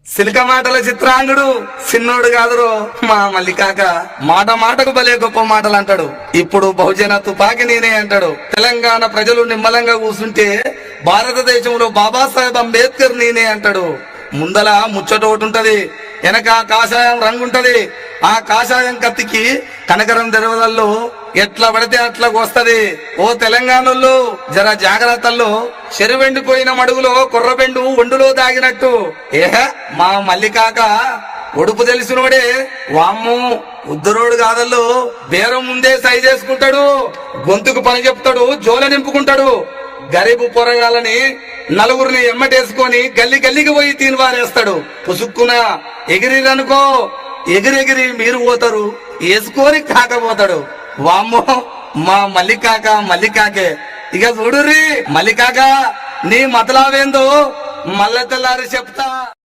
సిలిక మాటల చిత్రాంగుడు సిన్నోడు కాదురో మా మల్లికాక. మాట మాటకు భలే గొప్ప మాటలు అంటాడు. ఇప్పుడు బహుజన తుపాకి నేనే అంటాడు. తెలంగాణ ప్రజలు నిమ్మలంగా కూర్చుంటే భారతదేశంలో బాబాసాహెబ్ అంబేద్కర్ నేనే అంటాడు. ముందల ముచ్చట ఒకటి ఉంటది, వెనక కాషాయం రంగుంటది. ఆ కాషాయం కత్తికి కనకరం తెరవదల్లో ఎట్లా పడితే అట్లా వస్తది. ఓ తెలంగాణలో జర జాగ్రత్తల్లో చెరువెండిపోయిన మడుగులో కుర్రబెండు ఒండులో దాగినట్టు. మా మల్లికాక ఒడుపు తెలిసినోడే, వామ్ము ఉద్దరోడు కాదల్లో బేరం ముందే సైజేసుకుంటాడు, గొంతుకు పని చెప్తాడు, జోల నింపుకుంటాడు. గరీబు పొరగాలని నలుగురిని ఎమ్మటేసుకొని గల్లి గల్లికి పోయి తీనివారేస్తాడు. పుసుక్కున ఎగిరిరనుకో ఎగిరెగిరి మీరు పోతారు, వేసుకొని కాకపోతాడు. వామ్మో మా మల్లికాకే. ఇక చూడుర్రి మల్లికాక నీ మతలావేందో మల్ల తెల్లారి చెప్తా.